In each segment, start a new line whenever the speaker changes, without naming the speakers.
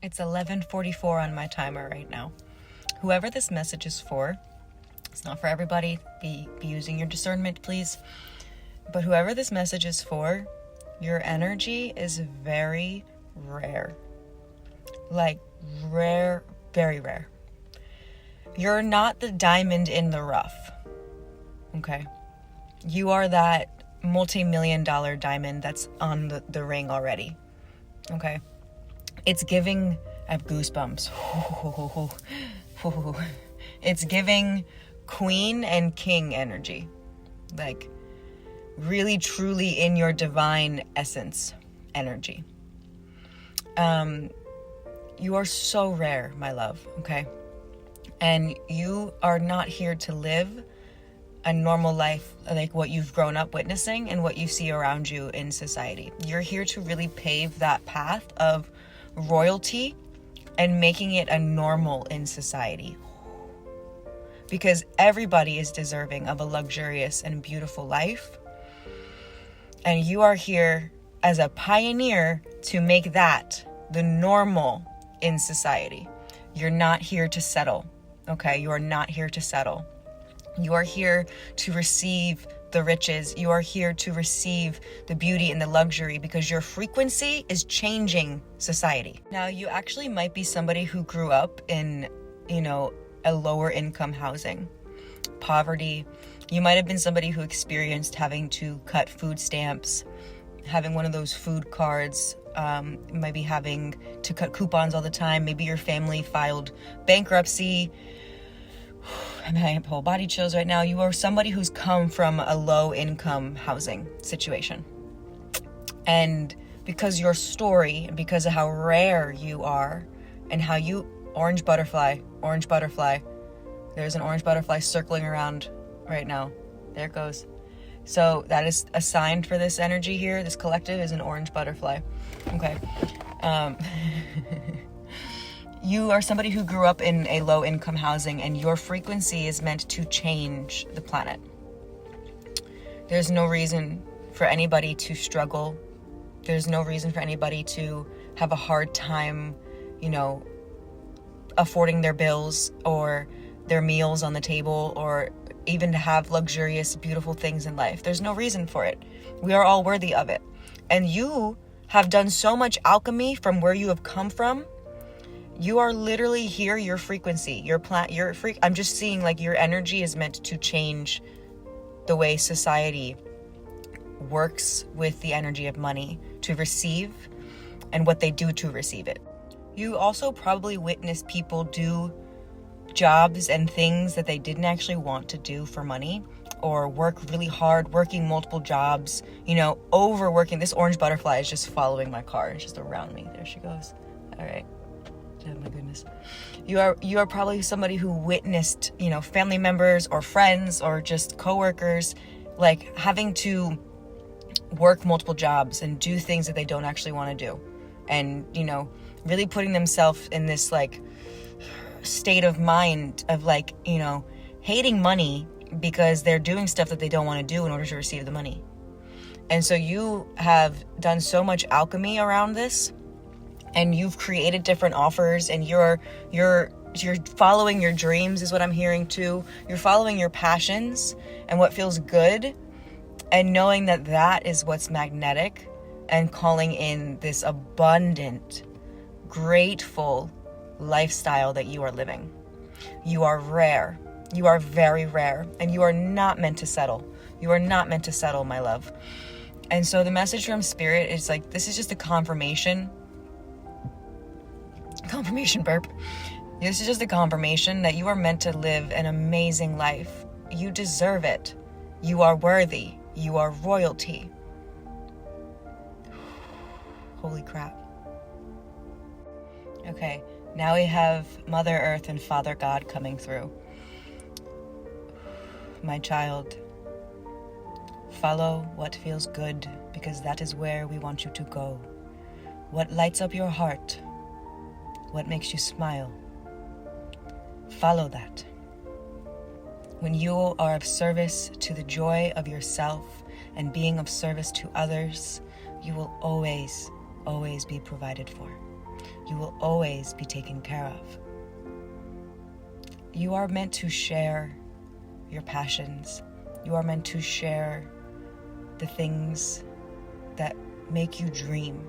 It's 11:44 on my timer right now. Whoever this message is for, it's not for everybody. Be using your discernment, please. But whoever this message is for, your energy is very rare. Like rare, very rare. You're not the diamond in the rough. Okay? You are that multi-million-dollar diamond that's on the ring already. Okay? It's giving, I have goosebumps. It's giving queen and king energy. Like really truly in your divine essence energy. You are so rare, my love, okay? And you are not here to live a normal life like what you've grown up witnessing and what you see around you in society. You're here to really pave that path of royalty and making it a normal in society. Because everybody is deserving of a luxurious and beautiful life. And you are here as a pioneer to make that the normal in society. You're not here to settle, okay? You are not here to settle. You are here to receive the riches. You are here to receive the beauty and the luxury because your frequency is changing society. Now, you actually might be somebody who grew up in, a lower income housing, poverty. You might have been somebody who experienced having to cut food stamps, having one of those food cards, maybe having to cut coupons all the time. Maybe your family filed bankruptcy. I'm having whole body chills right now. You are somebody who's come from a low income housing situation. And because your story, and because of how rare you are, and how you, orange butterfly, there's an orange butterfly circling around right now. There it goes. So that is a sign for this energy here. This collective is an orange butterfly. Okay. You are somebody who grew up in a low income housing, and your frequency is meant to change the planet. There's no reason for anybody to struggle. There's no reason for anybody to have a hard time, affording their bills or their meals on the table, or even to have luxurious, beautiful things in life. There's no reason for it. We are all worthy of it. And you have done so much alchemy from where you have come from. You are literally here, your frequency, I'm just seeing like your energy is meant to change the way society works with the energy of money to receive and what they do to receive it. You also probably witness people do jobs and things that they didn't actually want to do for money, or work really hard, working multiple jobs, overworking. This orange butterfly is just following my car. It's just around me. There she goes. All right. Oh my goodness. You are probably somebody who witnessed, family members or friends or just coworkers, like having to work multiple jobs and do things that they don't actually want to do. And, really putting themselves in this like state of mind of like, hating money because they're doing stuff that they don't want to do in order to receive the money. And so you have done so much alchemy around this, and you've created different offers, and you're following your dreams is what I'm hearing too. You're following your passions and what feels good, and knowing that that is what's magnetic, and calling in this abundant, grateful lifestyle that you are living. You are rare. You are very rare, and you are not meant to settle. You are not meant to settle, my love. And so the message from Spirit is like, this is just a confirmation burp. This is just a confirmation that you are meant to live an amazing life. You deserve it. You are worthy. You are royalty. Holy crap. Okay, now we have Mother Earth and Father God coming through. My child, follow what feels good, because that is where we want you to go. What lights up your heart? What makes you smile? Follow that. When you are of service to the joy of yourself and being of service to others, you will always be provided for. You will always be taken care of. You are meant to share your passions. You are meant to share the things that make you dream.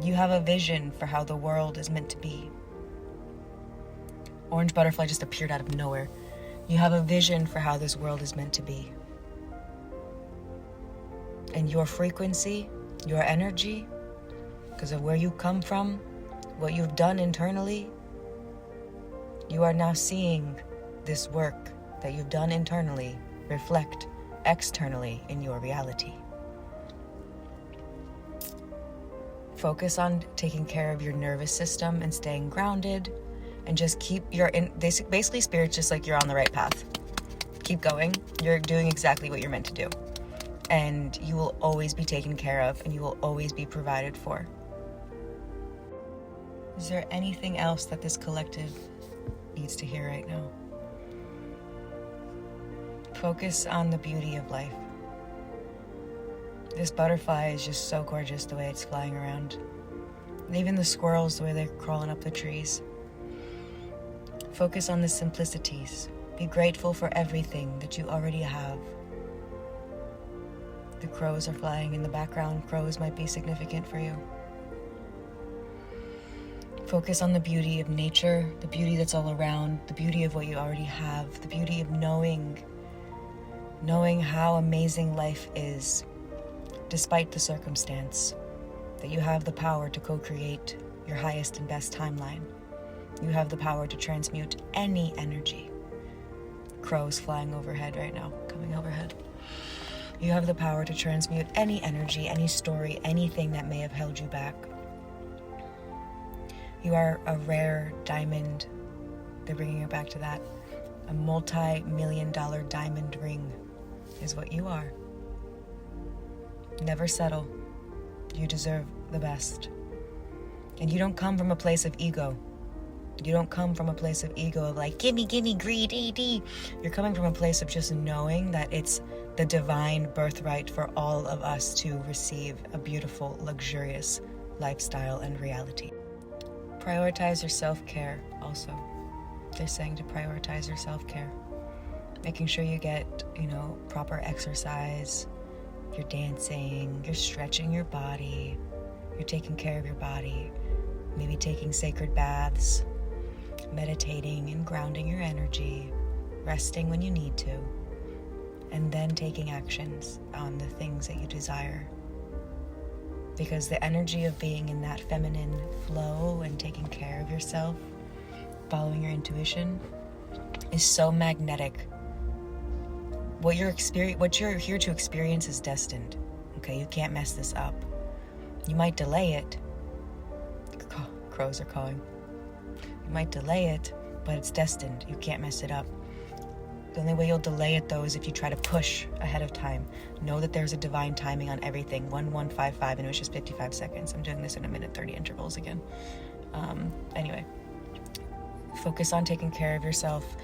You have a vision for how the world is meant to be. Orange butterfly just appeared out of nowhere. You have a vision for how this world is meant to be. And your frequency, your energy, because of where you come from, what you've done internally, you are now seeing this work that you've done internally reflect externally in your reality. Focus on taking care of your nervous system and staying grounded, and just keep basically spirit's just like you're on the right path. Keep going. You're doing exactly what you're meant to do. And you will always be taken care of, and you will always be provided for. Is there anything else that this collective needs to hear right now? Focus on the beauty of life. This butterfly is just so gorgeous the way it's flying around. And even the squirrels, the way they're crawling up the trees. Focus on the simplicities. Be grateful for everything that you already have. The crows are flying in the background. Crows might be significant for you. Focus on the beauty of nature, the beauty that's all around, the beauty of what you already have, the beauty of knowing how amazing life is, despite the circumstance, that you have the power to co-create your highest and best timeline. You have the power to transmute any energy. Crows flying overhead right now, coming overhead. You have the power to transmute any energy, any story, anything that may have held you back. You are a rare diamond. They're bringing it back to that. A multi-million-dollar diamond ring is what you are. Never settle. You deserve the best. And you don't come from a place of ego. You don't come from a place of ego of like, gimme, greed, AD. You're coming from a place of just knowing that it's the divine birthright for all of us to receive a beautiful, luxurious lifestyle and reality. Prioritize your self-care also. They're saying to prioritize your self-care. Making sure you get, proper exercise. You're dancing, you're stretching your body. You're taking care of your body. Maybe taking sacred baths. Meditating and grounding your energy. Resting when you need to. And then taking actions on the things that you desire. Because the energy of being in that feminine flow and taking care of yourself, following your intuition, is so magnetic. What you're here to experience is destined. Okay, you can't mess this up. You might delay it. Crows are cawing. You might delay it, but it's destined. You can't mess it up. The only way you'll delay it, though, is if you try to push ahead of time. Know that there's a divine timing on everything. 1155, and it was just 55 seconds. I'm doing this in a minute 30 intervals again. Anyway, focus on taking care of yourself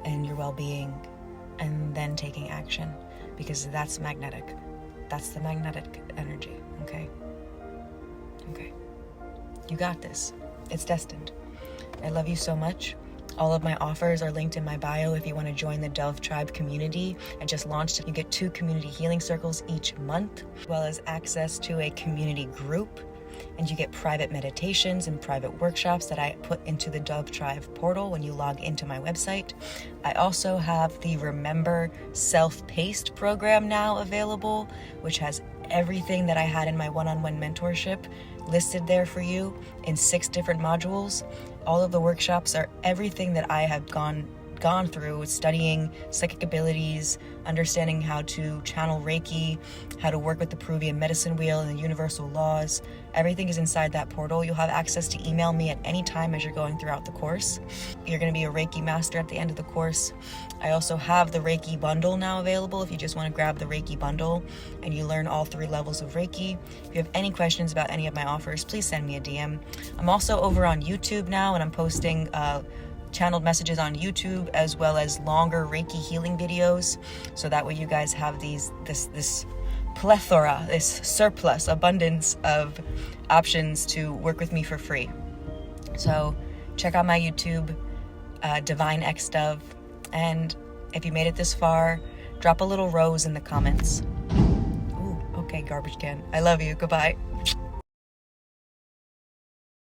and your well-being, and then taking action, because that's magnetic. That's the magnetic energy, okay? Okay. You got this. It's destined. I love you so much. All of my offers are linked in my bio if you want to join the Dove Tribe community. I just launched it. You get 2 community healing circles each month, as well as access to a community group. And you get private meditations and private workshops that I put into the Dove Tribe portal when you log into my website. I also have the Remember Self-Paced program now available, which has everything that I had in my one-on-one mentorship listed there for you in 6 different modules. All of the workshops are everything that I have gone through, studying psychic abilities, understanding how to channel Reiki, how to work with the Peruvian medicine wheel and the universal laws. Everything is inside that portal. You'll have access to email me at any time as you're going throughout the course. You're going to be a Reiki master at the end of the course. I also have the Reiki bundle now available if you just want to grab the Reiki bundle and you learn all 3 levels of Reiki. If you have any questions about any of my offers, please send me a DM. I'm also over on YouTube now, and I'm posting channeled messages on YouTube, as well as longer Reiki healing videos, so that way you guys have this plethora, this surplus, abundance of options to work with me for free. So check out my YouTube, Divine X Dove, and if you made it this far, drop a little rose in the comments. Ooh, okay, garbage can. I love you. Goodbye.